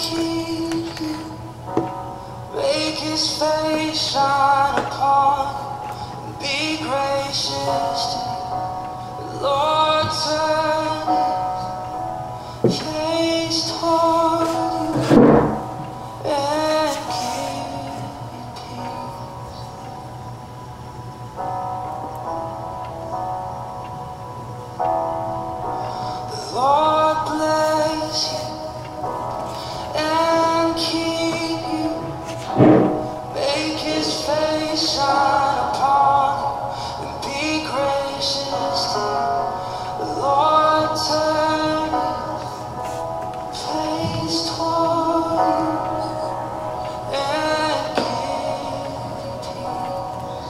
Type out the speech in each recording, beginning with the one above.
keep you, make his face shine upon you, and be gracious to you. The Lord turn his face toward you and give you peace. The Lord bless you and keep you, make his face shine upon you and be gracious to you. The Lord turn his face toward you and give you peace.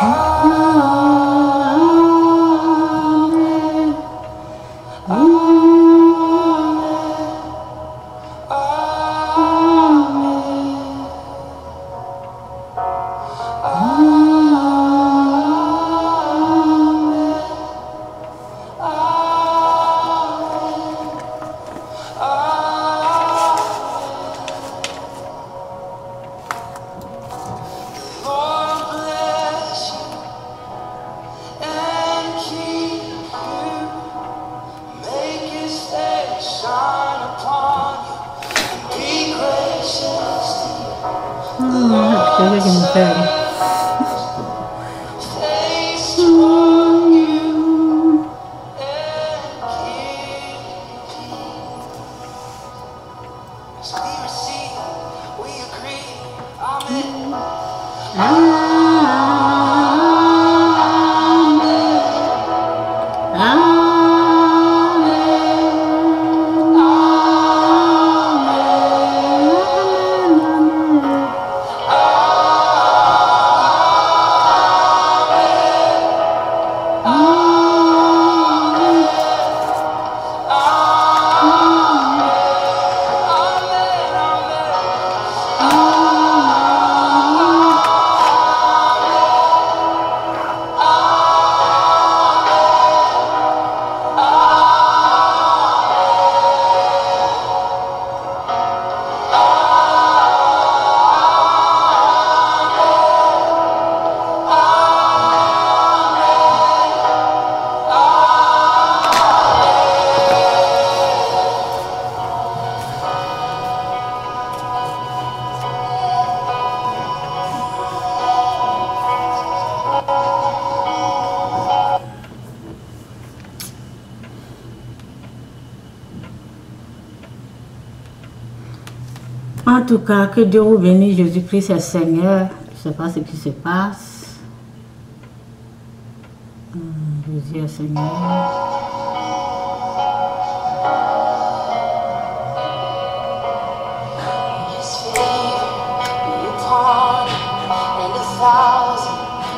Amen. Lord bless you and keep you, make his face shine upon you, and be gracious to you. The Lord turn his face toward you and give you peace. As we receive, we agree. Amen. En tout cas, que Dieu vous bénisse, Jésus-Christ est Seigneur. Je ne sais pas ce qui se passe. Jésus est Seigneur.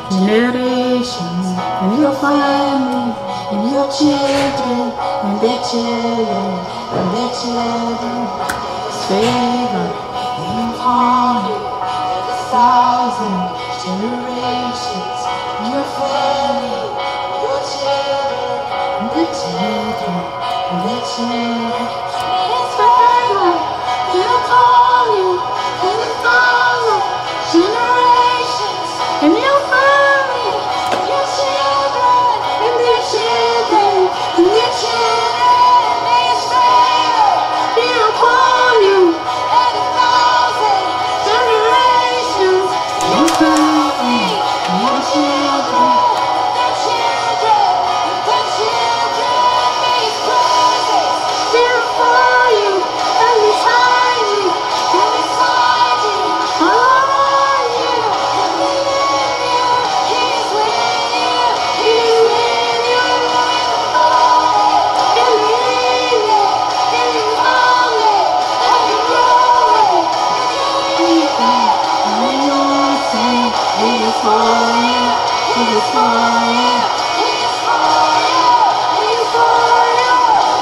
Generations in your family, in your children, and their children, and their children. Favor upon you, and 1,000 generations. In your family, in your children, and their children, and their children. His favor upon you, and 1,000 generations. In your family, in your children, and their children, and their children. His favor be upon you, and 1,000 generations. In your family, in your children, and their children, and their children. His presence be upon you, and beside you, and beside you, all around you, and within you. He's with you, he's with you, in the valley, and the glory, everything. And your sin, he is for you, he is for you, he is for you, he is for you,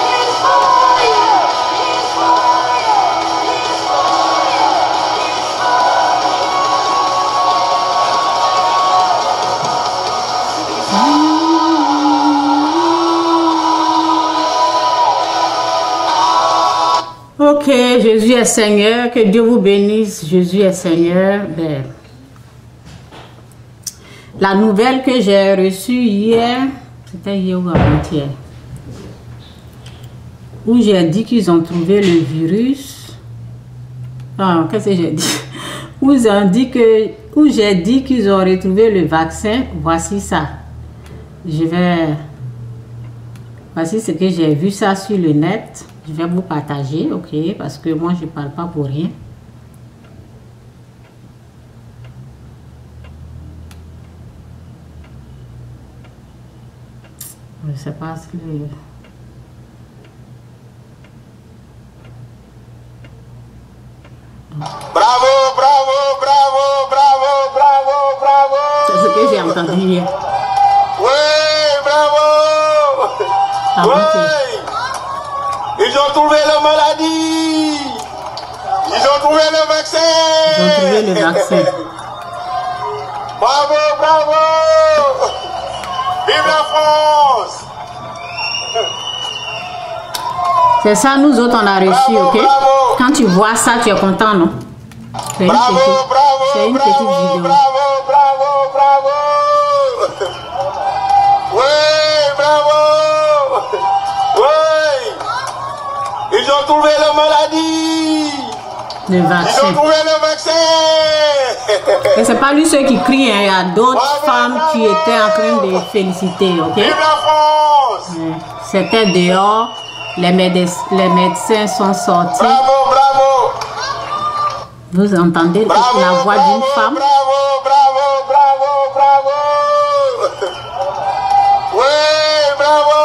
he is for you, he is for you, he is for you, he is for you. Ok, Jésus est Seigneur, que Dieu vous bénisse, Jésus est Seigneur. Ben, la nouvelle que j'ai reçue hier, c'était hier ou avant-hier, où j'ai dit qu'ils ont trouvé le virus. Ah, qu'est-ce que j'ai dit? Où j'ai dit qu'ils ont retrouvé le vaccin. Voici ça. Voici ce que j'ai vu ça sur le net. Je vais vous partager, ok, parce que moi je parle pas pour rien. Je sais pas si le... Bravo, bravo, bravo, bravo, bravo, bravo. C'est ce que j'ai entendu hier. Oui, bravo. Ah, Oui. ok. Ils ont trouvé la maladie. Ils ont trouvé le vaccin. Ils ont trouvé le vaccin. Bravo, bravo. Vive la France. C'est ça, nous autres, on a reçu, Bravo, ok? bravo. Quand tu vois ça, tu es content, non? C'est une Bravo, petite, bravo, c'est une bravo, petite vidéo. bravo, bravo, bravo. Oui, bravo. Oui. Ils ont trouvé la maladie. Le Ils ont vaccin. trouvé le vaccin. Et c'est pas lui ceux qui crient, hein. Il y a d'autres Bravo, femmes qui bravo. étaient en train de féliciter, ok? Vive la France. C'était dehors, les médecins sont sortis. Bravo, bravo. Vous entendez Bravo, la voix bravo, d'une femme? Bravo, bravo, bravo, bravo. Oui, bravo.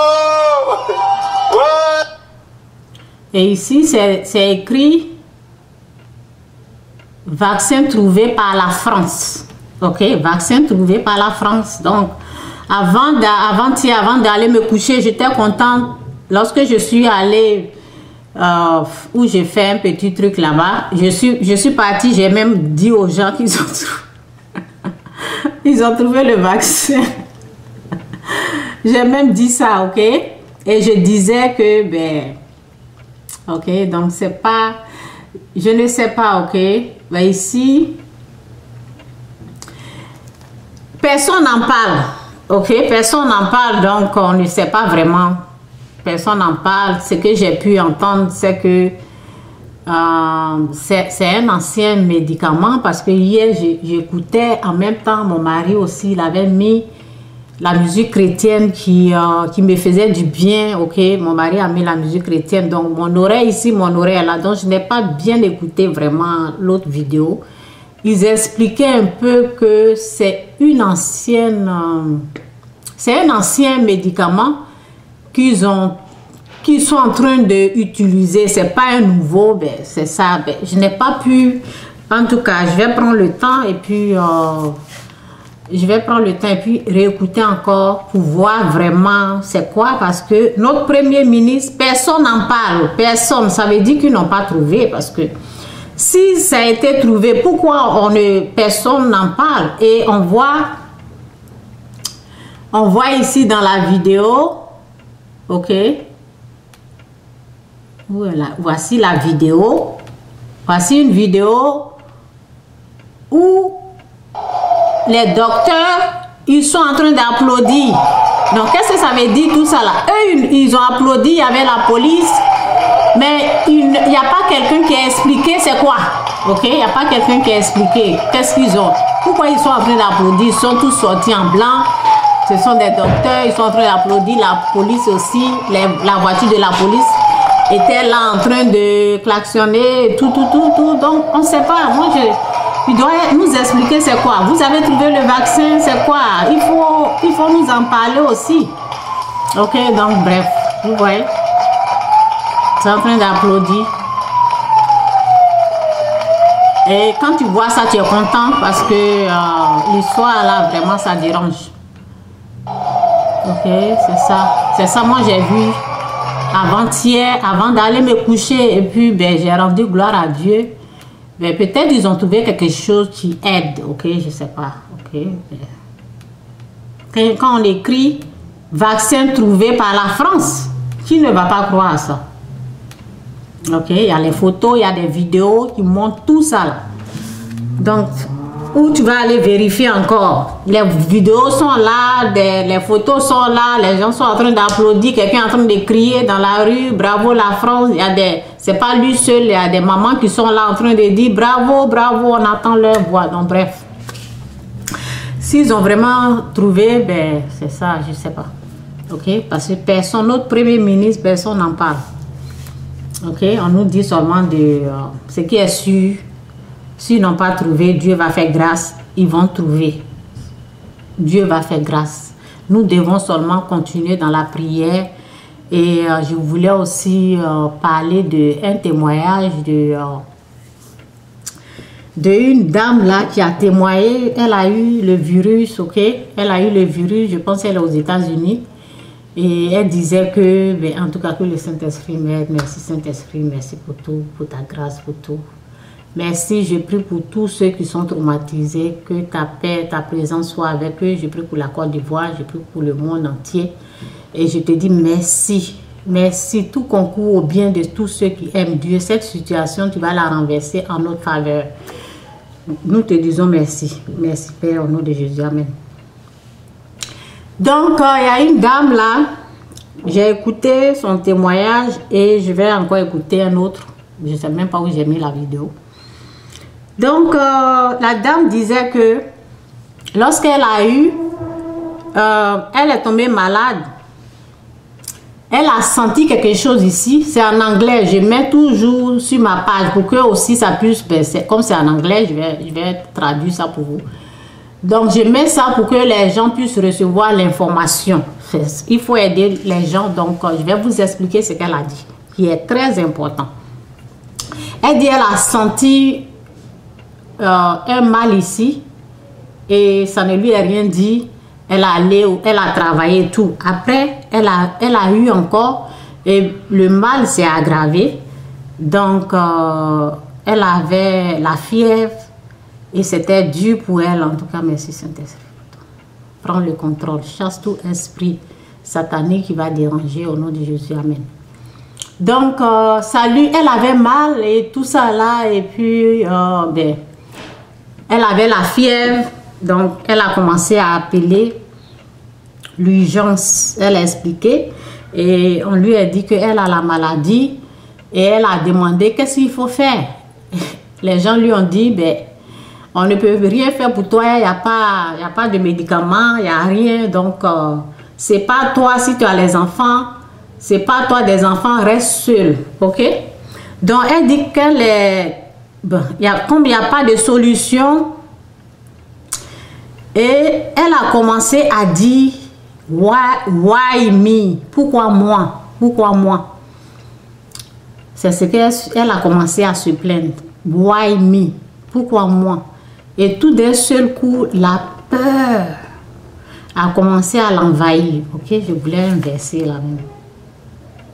Oui. Et ici, c'est écrit vaccin trouvé par la France. Ok, vaccin trouvé par la France. Donc, avant d'aller me coucher, j'étais contente. Lorsque je suis allée, où j'ai fait un petit truc là-bas, je suis partie, j'ai même dit aux gens qu'ils ont trouvé le vaccin. J'ai même dit ça, ok? Et je disais que, ben, ok, donc c'est pas, je ne sais pas, ok? Ben ici, personne n'en parle, ok? Personne n'en parle, donc on ne sait pas vraiment. Personne n'en parle. Ce que j'ai pu entendre, c'est que c'est un ancien médicament, parce que hier, j'écoutais en même temps, mon mari aussi, il avait mis la musique chrétienne qui me faisait du bien, ok? Mon mari a mis la musique chrétienne, donc mon oreille ici, mon oreille là, donc je n'ai pas bien écouté vraiment l'autre vidéo. Ils expliquaient un peu que c'est une ancienne, c'est un ancien médicament qu'ils sont en train d'utiliser. C'est pas un nouveau, ben c'est ça. Ben, je n'ai pas pu, en tout cas, je vais prendre le temps et puis réécouter encore pour voir vraiment c'est quoi, parce que notre premier ministre, personne n'en parle, personne. Ça veut dire qu'ils n'ont pas trouvé, parce que si ça a été trouvé, pourquoi personne n'en parle? Et on voit ici dans la vidéo, ok, voilà, voici la vidéo, voici une vidéo où les docteurs, ils sont en train d'applaudir. Donc, qu'est-ce que ça veut dire tout ça là? Eux, ils ont applaudi, il y avait la police, mais il n'y a pas quelqu'un qui a expliqué c'est quoi. Ok, il n'y a pas quelqu'un qui a expliqué qu'est-ce qu'ils ont. Pourquoi ils sont en train d'applaudir? Ils sont tous sortis en blanc. Ce sont des docteurs, ils sont en train d'applaudir. La police aussi, la voiture de la police était là en train de klaxonner, tout. Donc, on ne sait pas. Moi, il doit nous expliquer c'est quoi. Vous avez trouvé le vaccin, c'est quoi? Il faut nous en parler aussi. Ok, donc bref, vous voyez. C'est en train d'applaudir. Et quand tu vois ça, tu es content parce que l'histoire là, vraiment, ça dérange. Ok, c'est ça. C'est ça, moi j'ai vu avant-hier, avant d'aller me coucher. Et puis, ben, j'ai rendu gloire à Dieu. Ben, peut-être ils ont trouvé quelque chose qui aide. Ok, je sais pas. Ok. Quand on écrit vaccin trouvé par la France, qui ne va pas croire à ça? Ok, il y a les photos, il y a des vidéos qui montrent tout ça là. Donc, où tu vas aller vérifier encore. Les vidéos sont là, les photos sont là, les gens sont en train d'applaudir, quelqu'un est en train de crier dans la rue, bravo la France. Il y a des, c'est pas lui seul, il y a des mamans qui sont là en train de dire bravo, bravo, on attend leur voix. Donc bref, s'ils ont vraiment trouvé, ben c'est ça, je sais pas. Ok, parce que personne, notre premier ministre, personne n'en parle. Ok, on nous dit seulement de ce qui est sûr. S'ils n'ont pas trouvé, Dieu va faire grâce, ils vont trouver. Dieu va faire grâce. Nous devons seulement continuer dans la prière. Et je voulais aussi parler d'un témoignage d'une dame là qui a témoigné. Elle a eu le virus, ok? Elle a eu le virus, je pense qu'elle est aux États-Unis. Et elle disait que, ben, en tout cas, que le Saint-Esprit m'aide. Merci Saint-Esprit, merci pour tout, pour ta grâce, pour tout. Merci, je prie pour tous ceux qui sont traumatisés, que ta paix, ta présence soit avec eux. Je prie pour la Côte d'Ivoire, je prie pour le monde entier. Et je te dis merci. Merci, tout concourt au bien de tous ceux qui aiment Dieu. Cette situation, tu vas la renverser en notre faveur. Nous te disons merci. Merci Père, au nom de Jésus. Amen. Donc, il y a une dame là. J'ai écouté son témoignage et je vais encore écouter un autre. Je ne sais même pas où j'ai mis la vidéo. Donc, la dame disait que lorsqu'elle a eu, elle est tombée malade. Elle a senti quelque chose ici. C'est en anglais. Je mets toujours sur ma page pour que aussi ça puisse, comme c'est en anglais, je vais traduire ça pour vous. Donc, je mets ça pour que les gens puissent recevoir l'information. Il faut aider les gens. Donc, je vais vous expliquer ce qu'elle a dit, qui est très important. Elle dit qu'elle a senti un mal ici et ça ne lui a rien dit. Elle a travaillé tout. Après, elle a eu encore et le mal s'est aggravé. Donc, elle avait la fièvre et c'était dur pour elle. En tout cas, merci Saint-Esprit. Prends le contrôle. Chasse tout esprit satanique qui va déranger au nom de Jésus. Amen. Donc, salut, elle avait mal et tout ça là. Et puis, ben, elle avait la fièvre. Donc, elle a commencé à appeler l'urgence. Elle a expliqué. Et on lui a dit qu'elle a la maladie. Et elle a demandé qu'est-ce qu'il faut faire. Les gens lui ont dit, ben, on ne peut rien faire pour toi. Il n'y a pas de médicaments, il n'y a rien. Donc, c'est pas toi si tu as les enfants. C'est pas toi des enfants, reste seul. Ok? Donc, elle dit qu'elle est... Bon, comme il n'y a pas de solution, et elle a commencé à dire, why me? Pourquoi moi? Pourquoi moi? C'est ce qu'elle a commencé à se plaindre. Why me? Pourquoi moi? Et tout d'un seul coup, la peur a commencé à l'envahir. Ok, je voulais inverser là même.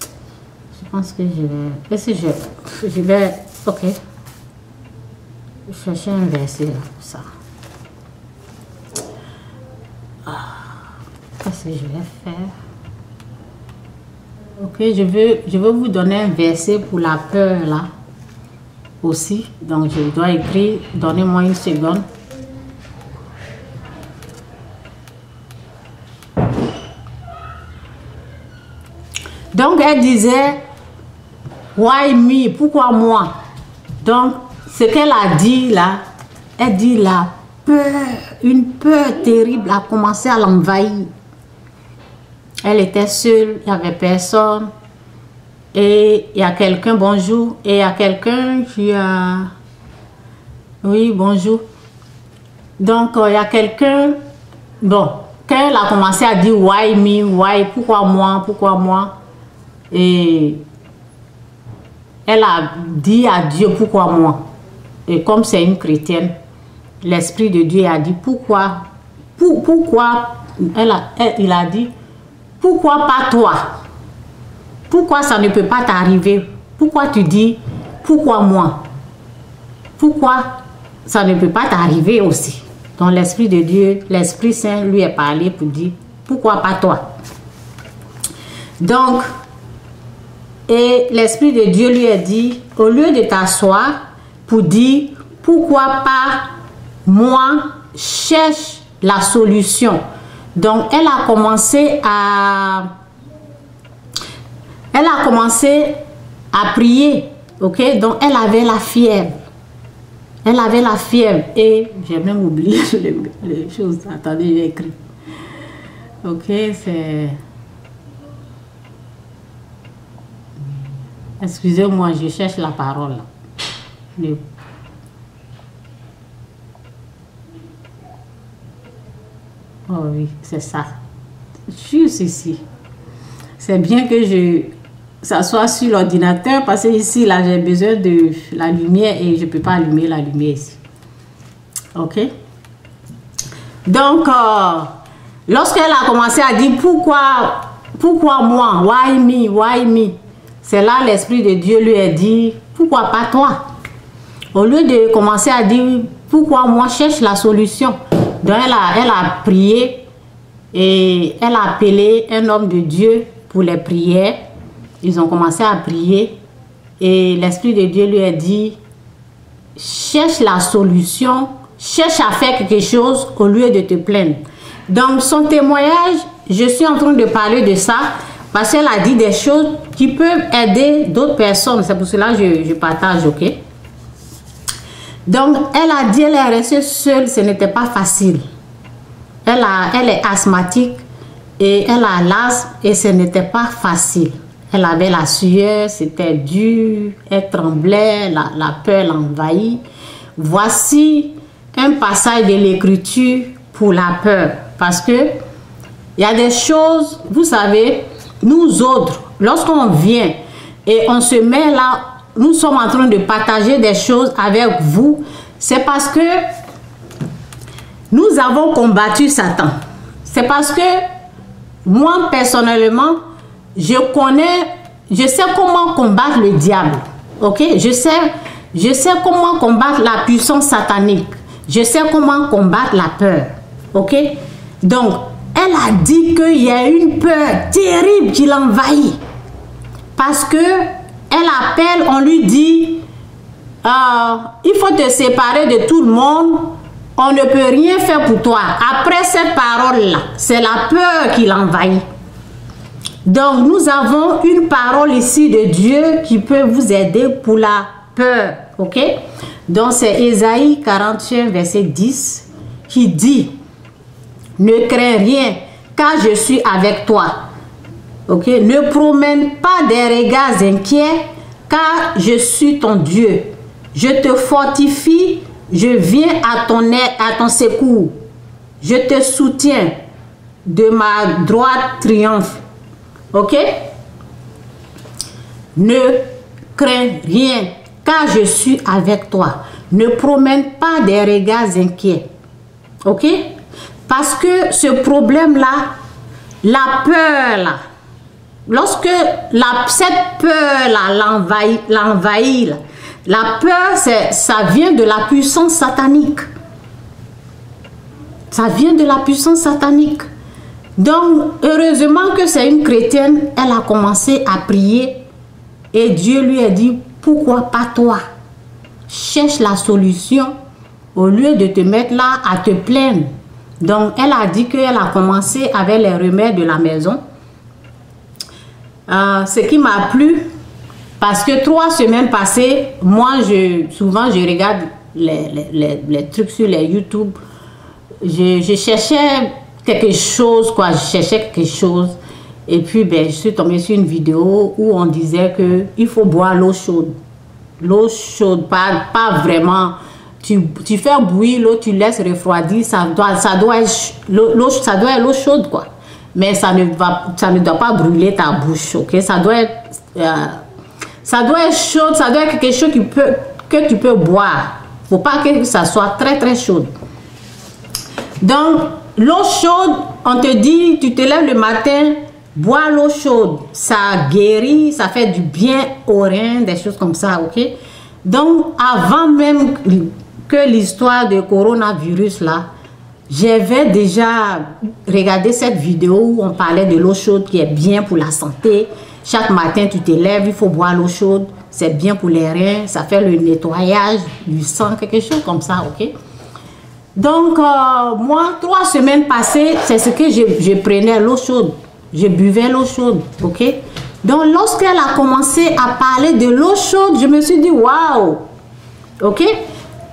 Je pense que je vais... Est-ce que je vais... Ok. Je cherche un verset là pour ça. Qu'est-ce que je vais faire? Ok, je veux vous donner un verset pour la peur là aussi. Donc je dois écrire, donnez-moi une seconde. Donc elle disait, why me? Pourquoi moi? Donc ce qu'elle a dit là, elle dit la peur, une peur terrible a commencé à l'envahir. Elle était seule, il n'y avait personne. Et il y a quelqu'un, bonjour. Et il y a quelqu'un qui a... Oui, bonjour. Donc, il y a quelqu'un... Bon, quand elle a commencé à dire why me, why, pourquoi moi? Et elle a dit à Dieu, pourquoi moi? Et comme c'est une chrétienne, l'Esprit de Dieu a dit, pourquoi? Pourquoi? Il a dit, pourquoi pas toi? Pourquoi ça ne peut pas t'arriver? Pourquoi tu dis, pourquoi moi? Pourquoi ça ne peut pas t'arriver aussi? Donc l'Esprit de Dieu, l'Esprit Saint lui est parlé pour dire, pourquoi pas toi? Donc, Et l'Esprit de Dieu lui a dit, au lieu de t'asseoir pour dire, pourquoi pas moi, cherche la solution. Donc, elle a commencé à prier, ok? Donc, elle avait la fièvre. Elle avait la fièvre et j'ai même oublié les choses. Attendez, j'ai écrit. Ok, c'est... Excusez-moi, je cherche la parole. Oh oui, c'est ça. Juste ici. C'est bien que je s'assoie sur l'ordinateur parce que ici, là, j'ai besoin de la lumière et je ne peux pas allumer la lumière ici. Ok? Donc, lorsqu'elle a commencé à dire pourquoi moi? Why me? Why me? C'est là l'Esprit de Dieu lui a dit, pourquoi pas toi? Au lieu de commencer à dire, pourquoi moi, cherche la solution. Donc, elle a prié et elle a appelé un homme de Dieu pour les prières. Ils ont commencé à prier et l'Esprit de Dieu lui a dit, cherche la solution, cherche à faire quelque chose au lieu de te plaindre. Donc, son témoignage, je suis en train de parler de ça parce qu'elle a dit des choses qui peuvent aider d'autres personnes. C'est pour cela que je partage, ok? Donc, elle a dit, elle est restée seule, ce n'était pas facile. Elle est asthmatique et elle a l'asthme et ce n'était pas facile. Elle avait la sueur, c'était dur, elle tremblait, la peur l'envahit. Voici un passage de l'écriture pour la peur. Parce que il y a des choses, vous savez, nous autres, lorsqu'on vient et on se met là, nous sommes en train de partager des choses avec vous, c'est parce que nous avons combattu Satan. C'est parce que moi, personnellement, je sais comment combattre le diable. Ok? Je sais comment combattre la puissance satanique. Je sais comment combattre la peur. Ok? Donc, elle a dit qu'il y a une peur terrible qui l'envahit. Parce que elle appelle, on lui dit, il faut te séparer de tout le monde. On ne peut rien faire pour toi. Après cette parole-là, c'est la peur qui l'envahit. Donc, nous avons une parole ici de Dieu qui peut vous aider pour la peur. Ok? Donc, c'est Ésaïe 41, verset 10 qui dit, ne crains rien, car je suis avec toi. Ok? Ne promène pas des regards inquiets, car je suis ton Dieu. Je te fortifie, je viens à ton aide, à ton secours. Je te soutiens, de ma droite triomphe. Ok? Ne crains rien, car je suis avec toi. Ne promène pas des regards inquiets. Ok? Parce que ce problème-là, la peur là, lorsque cette peur-là l'envahit, la peur, ça vient de la puissance satanique. Ça vient de la puissance satanique. Donc, heureusement que c'est une chrétienne, elle a commencé à prier et Dieu lui a dit, pourquoi pas toi? Cherche la solution au lieu de te mettre là à te plaindre. Donc, elle a dit qu'elle a commencé avec les remèdes de la maison. Ce qui m'a plu, parce que 3 semaines passées, moi, souvent, je regarde les trucs sur les YouTube. Je cherchais quelque chose, quoi. Je cherchais quelque chose. Et puis, ben, je suis tombée sur une vidéo où on disait qu'il faut boire l'eau chaude. L'eau chaude, pas vraiment... Tu fais bouillir l'eau, tu laisses refroidir, ça doit être l'eau chaude, quoi. Mais ça ne doit pas brûler ta bouche, ok? Ça doit être chaud, ça doit être quelque chose que tu peux boire. Il ne faut pas que ça soit très très chaud. Donc, l'eau chaude, on te dit, tu te lèves le matin, bois l'eau chaude. Ça guérit, ça fait du bien aux reins, des choses comme ça, ok? Donc, avant même que l'histoire de coronavirus là, j'avais déjà regardé cette vidéo où on parlait de l'eau chaude qui est bien pour la santé. chaque matin tu te lèves, il faut boire l'eau chaude. C'est bien pour les reins, ça fait le nettoyage du sang, quelque chose comme ça, ok? Donc, moi, 3 semaines passées, c'est ce que je prenais, l'eau chaude. Je buvais l'eau chaude, ok? Donc, lorsqu'elle a commencé à parler de l'eau chaude, je me suis dit, waouh! Ok?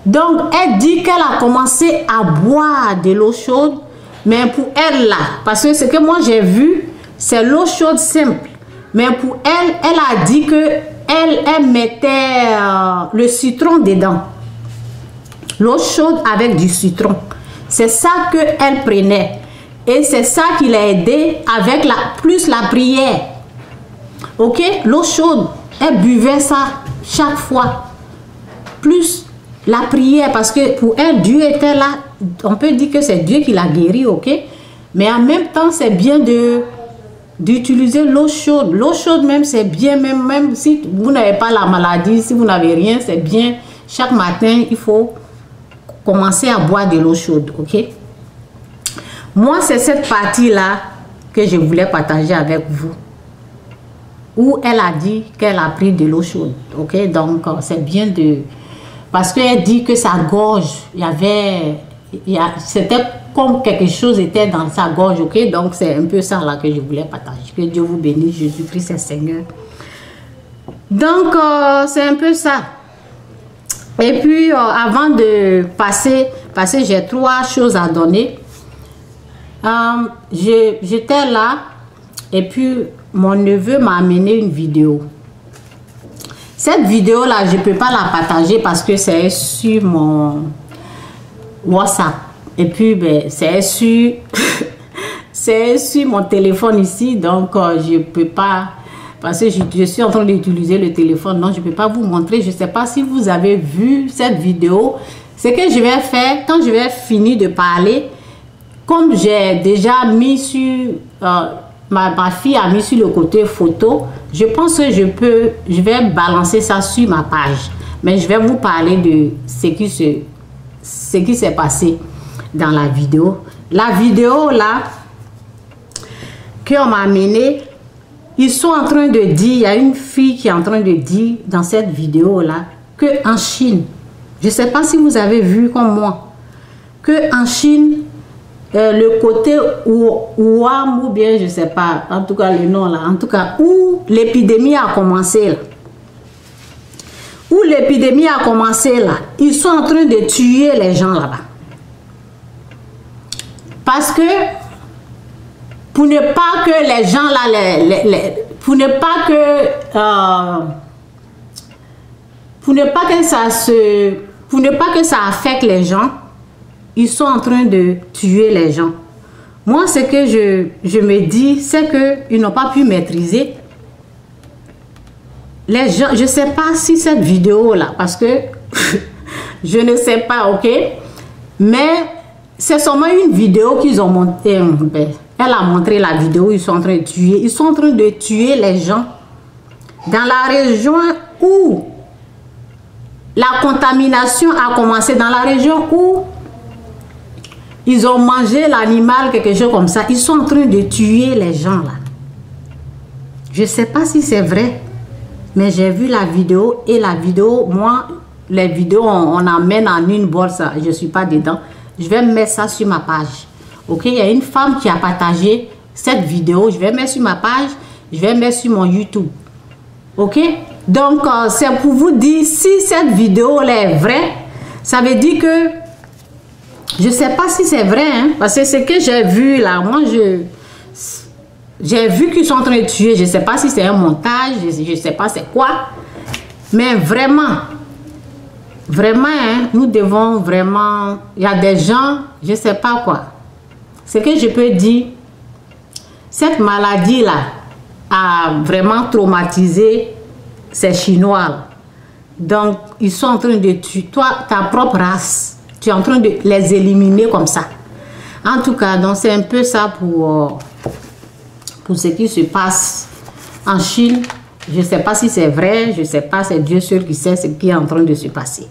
Donc, elle dit qu'elle a commencé à boire de l'eau chaude, mais pour elle là, parce que ce que moi j'ai vu, c'est l'eau chaude simple. Mais pour elle, elle a dit que elle mettait le citron dedans. L'eau chaude avec du citron. C'est ça qu'elle prenait. Et c'est ça qui l'a aidé avec plus la prière. Ok? L'eau chaude, elle buvait ça chaque fois. Plus la prière, parce que pour elle, Dieu était là. On peut dire que c'est Dieu qui l'a guéri, ok? Mais en même temps, c'est bien d'utiliser l'eau chaude. L'eau chaude même, c'est bien, même si vous n'avez pas la maladie, si vous n'avez rien, c'est bien. Chaque matin, il faut commencer à boire de l'eau chaude, ok? Moi, c'est cette partie-là que je voulais partager avec vous. Où elle a dit qu'elle a pris de l'eau chaude, ok? Donc, c'est bien de... Parce qu'elle dit que sa gorge, c'était comme quelque chose était dans sa gorge, ok? Donc, c'est un peu ça là que je voulais partager. Que Dieu vous bénisse, Jésus-Christ est Seigneur. Donc, c'est un peu ça. Et puis, avant de passer, parce que j'ai 3 choses à donner. J'étais là, et puis mon neveu m'a amené une vidéo. Cette vidéo-là, je ne peux pas la partager parce que c'est sur mon WhatsApp. Et puis, ben, c'est sur mon téléphone ici. Donc, je ne peux pas... Parce que je suis en train d'utiliser le téléphone. Donc, je ne peux pas vous montrer. Je ne sais pas si vous avez vu cette vidéo. Ce que je vais faire, quand je vais finir de parler, comme j'ai déjà mis sur... Ma fille a mis sur le côté photo. Je pense que je vais balancer ça sur ma page. Mais je vais vous parler de ce qui s'est passé dans la vidéo. La vidéo là, qu'on m'a amenée, ils sont en train de dire, il y a une fille qui est en train de dire dans cette vidéo là, qu'en Chine, je ne sais pas si vous avez vu comme moi, qu'en Chine, le côté Wuhan ou bien je sais pas, en tout cas le nom là, en tout cas où l'épidémie a commencé là, ils sont en train de tuer les gens là-bas. Parce que pour ne pas que les gens là, pour ne pas que ça affecte les gens, ils sont en train de tuer les gens. Moi, ce que je me dis, c'est qu'ils n'ont pas pu maîtriser les gens. Je ne sais pas si cette vidéo-là, parce que je ne sais pas, ok? Mais c'est seulement une vidéo qu'ils ont montée. Elle a montré la vidéo, ils sont en train de tuer. Ils sont en train de tuer les gens dans la région où la contamination a commencé, dans la région où ils ont mangé l'animal, quelque chose comme ça. Ils sont en train de tuer les gens là. Je ne sais pas si c'est vrai, mais j'ai vu la vidéo et la vidéo, moi, les vidéos, on amène en une bourse, je ne suis pas dedans. Je vais mettre ça sur ma page. Ok, il y a une femme qui a partagé cette vidéo. Je vais mettre sur ma page, je vais mettre sur mon YouTube. Ok, donc c'est pour vous dire, si cette vidéo là est vraie, ça veut dire que je ne sais pas si c'est vrai, hein, parce que ce que j'ai vu là, moi j'ai vu qu'ils sont en train de tuer. Je ne sais pas si c'est un montage, je ne sais pas c'est quoi, mais vraiment, hein, nous devons vraiment, il y a des gens, je ne sais pas quoi. Ce que je peux dire, cette maladie là a vraiment traumatisé ces Chinois. Donc, ils sont en train de tuer, toi, ta propre race. Tu es en train de les éliminer comme ça. En tout cas, donc c'est un peu ça pour ce qui se passe en Chine. Je ne sais pas si c'est vrai, je ne sais pas, c'est Dieu seul qui sait ce qui est en train de se passer.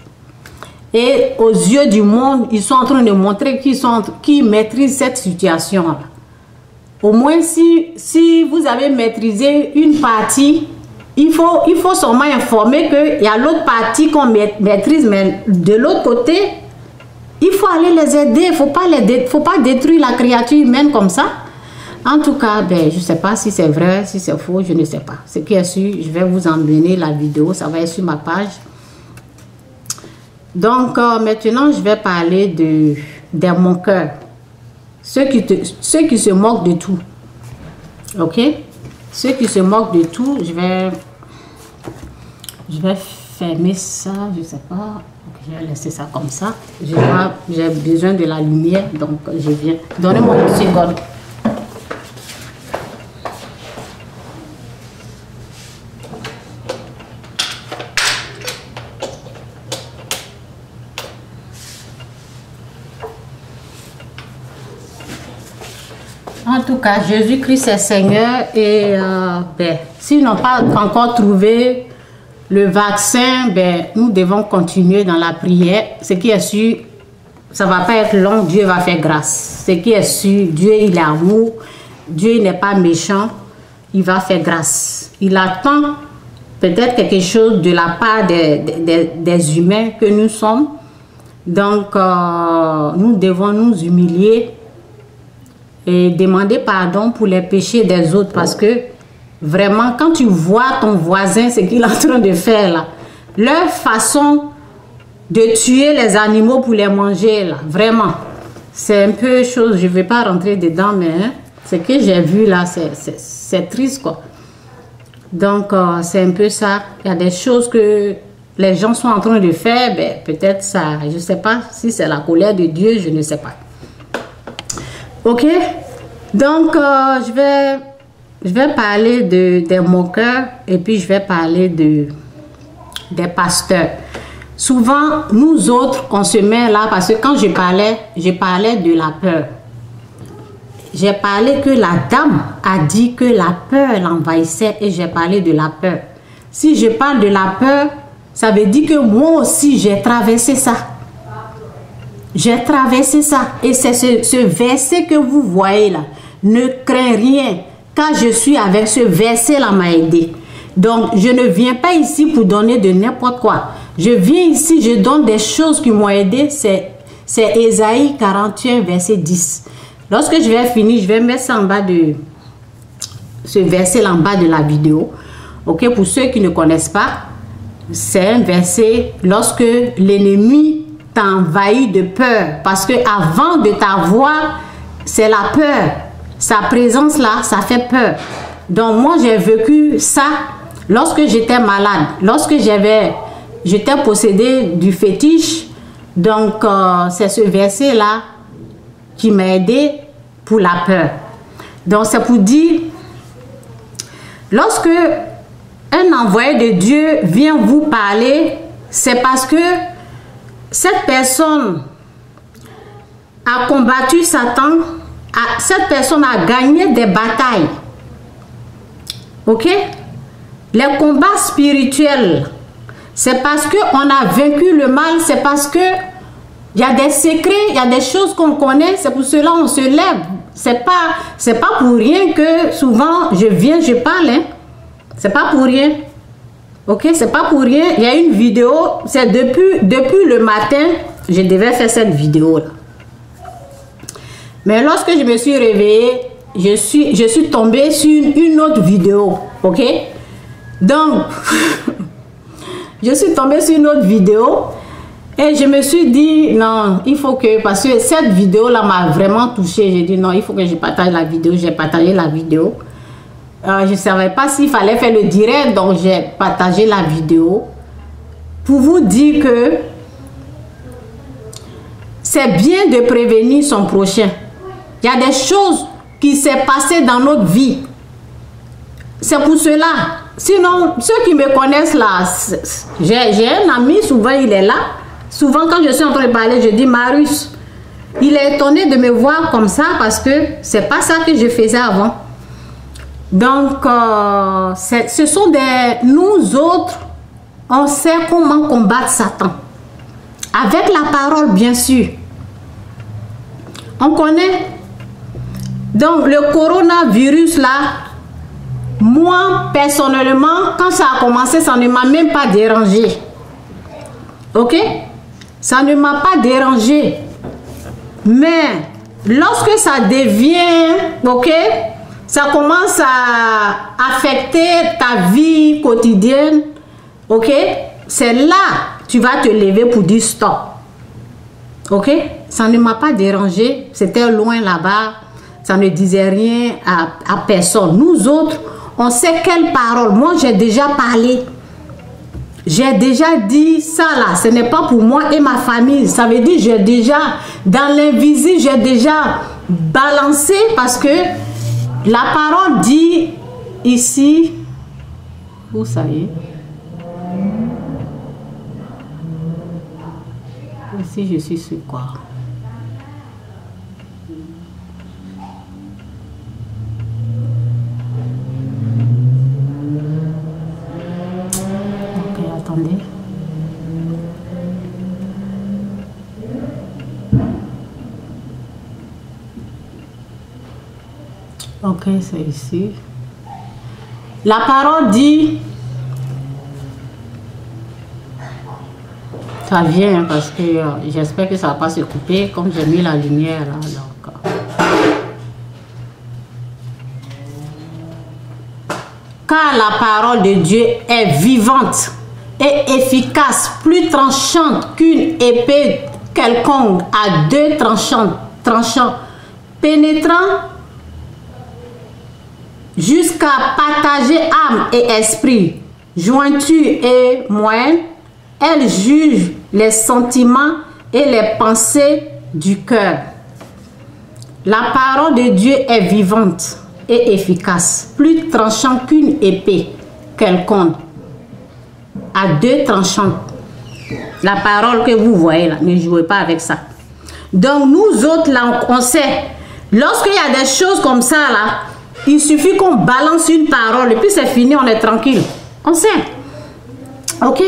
Et aux yeux du monde, ils sont en train de montrer qu'ils maîtrisent cette situation-là. Au moins, si vous avez maîtrisé une partie, il faut seulement informer qu'il y a l'autre partie qu'on maîtrise, mais de l'autre côté, il faut aller les aider. Il ne faut pas détruire la créature humaine comme ça. En tout cas, ben, je ne sais pas si c'est vrai, si c'est faux, je ne sais pas. Ce qui est sûr, je vais vous emmener la vidéo, ça va être sur ma page. Donc, maintenant, je vais parler de mon cœur. Ceux qui se moquent de tout. Ok? Ceux qui se moquent de tout, je vais fermer ça, je ne sais pas. Je vais laisser ça comme ça. J'ai besoin de la lumière, donc je viens. Donnez-moi une seconde. En tout cas, Jésus-Christ est Seigneur et s'ils n'ont pas encore trouvé le vaccin, ben, nous devons continuer dans la prière. Ce qui est sûr, ça ne va pas être long, Dieu va faire grâce. Ce qui est sûr, Dieu il est amour, Dieu n'est pas méchant, il va faire grâce. Il attend peut-être quelque chose de la part des humains que nous sommes. Donc, nous devons nous humilier et demander pardon pour les péchés des autres, parce que vraiment, quand tu vois ton voisin, ce qu'il est en train de faire là, leur façon de tuer les animaux pour les manger là, vraiment, c'est un peu chose, je ne vais pas rentrer dedans, mais hein, ce que j'ai vu là, c'est triste quoi. Donc, c'est un peu ça. Il y a des choses que les gens sont en train de faire, ben, peut-être ça, je ne sais pas si c'est la colère de Dieu, je ne sais pas. Ok, donc je vais parler de mon cœur et puis je vais parler des pasteurs. Souvent, nous autres, on se met là parce que quand je parlais de la peur. J'ai parlé que la dame a dit que la peur l'envahissait et j'ai parlé de la peur. Si je parle de la peur, ça veut dire que moi aussi j'ai traversé ça. J'ai traversé ça et c'est ce verset que vous voyez là. Ne crains rien car je suis avec ce verset là m'a aidé. Donc je ne viens pas ici pour donner de n'importe quoi. Je viens ici, je donne des choses qui m'ont aidé. C'est Ésaïe 41 verset 10. Lorsque je vais finir, je vais mettre ça en bas de ce verset là en bas de la vidéo. Ok, pour ceux qui ne connaissent pas, c'est un verset lorsque l'ennemi t'envahit de peur, parce que avant de t'avoir, c'est la peur. Sa présence là, ça fait peur. Donc moi j'ai vécu ça lorsque j'étais malade, lorsque j'étais possédée du fétiche. Donc c'est ce verset là qui m'a aidé pour la peur. Donc c'est pour dire, lorsque un envoyé de Dieu vient vous parler, c'est parce que cette personne a combattu Satan, cette personne a gagné des batailles. Ok? Les combats spirituels, c'est parce qu'on a vaincu le mal, c'est parce que il y a des secrets, il y a des choses qu'on connaît, c'est pour cela on se lève. C'est pas pour rien que souvent je viens, je parle. Hein? C'est pas pour rien. Ok, c'est pas pour rien. Il y a une vidéo, c'est depuis le matin, je devais faire cette vidéo là. Mais lorsque je me suis réveillée, je suis tombée sur une autre vidéo. Ok, donc je suis tombée sur une autre vidéo et je me suis dit non, il faut que, parce que cette vidéo là m'a vraiment touchée. J'ai dit non, il faut que je partage la vidéo. J'ai partagé la vidéo. Je ne savais pas s'il fallait faire le direct, donc j'ai partagé la vidéo pour vous dire que c'est bien de prévenir son prochain. Il y a des choses qui s'est passées dans notre vie. C'est pour cela. Sinon, ceux qui me connaissent là, j'ai un ami, souvent il est là. Souvent quand je suis en train de parler, je dis Marius, il est étonné de me voir comme ça parce que c'est pas ça que je faisais avant. Donc, ce sont nous autres, on sait comment combattre Satan. Avec la parole, bien sûr. On connaît. Donc, le coronavirus là, moi, personnellement, quand ça a commencé, ça ne m'a même pas dérangé. Ok? Ça ne m'a pas dérangé. Mais, lorsque ça devient, ok, ça commence à affecter ta vie quotidienne, ok, c'est là que tu vas te lever pour dire stop. Ok? Ça ne m'a pas dérangé. C'était loin là-bas. Ça ne disait rien à personne. Nous autres, on sait quelles paroles. Moi, j'ai déjà parlé. J'ai déjà dit ça là. Ce n'est pas pour moi et ma famille. Ça veut dire j'ai déjà, dans l'invisible, j'ai déjà balancé parce que la parole dit ici, où ça y est? Ici, je suis sur quoi? Ok, attendez. Ok, c'est ici. La parole dit... Ça vient parce que j'espère que ça ne va pas se couper comme j'ai mis la lumière là. Donc, car la parole de Dieu est vivante et efficace, plus tranchante qu'une épée quelconque à deux tranchants, pénétrant jusqu'à partager âme et esprit, jointure et moelle. Elle juge les sentiments et les pensées du cœur. La parole de Dieu est vivante et efficace, plus tranchante qu'une épée quelconque, à deux tranchants. La parole que vous voyez là, ne jouez pas avec ça. Donc nous autres là, on sait, lorsqu'il y a des choses comme ça là, il suffit qu'on balance une parole et puis c'est fini, on est tranquille. On sait. Ok?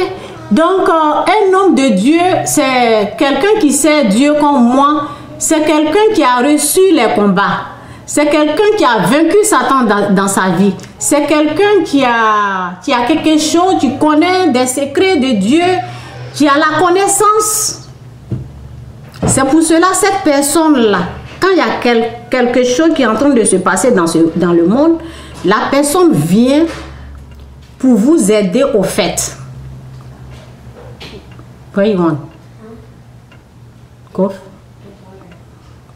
Donc, un homme de Dieu, c'est quelqu'un qui sait Dieu comme moi. C'est quelqu'un qui a reçu les combats. C'est quelqu'un qui a vaincu Satan dans sa vie. C'est quelqu'un qui a quelque chose, qui connaît des secrets de Dieu, qui a la connaissance. C'est pour cela, cette personne-là, quand il y a quelque chose qui est en train de se passer dans le monde, la personne vient pour vous aider au fait. Where you want? Cough?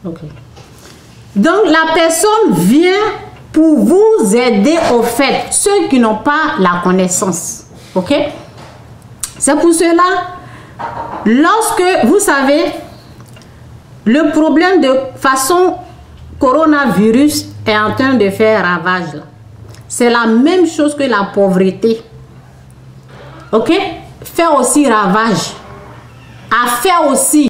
Ok. Donc, la personne vient pour vous aider au fait, ceux qui n'ont pas la connaissance. Ok? C'est pour cela, lorsque, vous savez, le problème de façon coronavirus est en train de faire ravage. C'est la même chose que la pauvreté. Ok? Fait aussi ravage. A fait aussi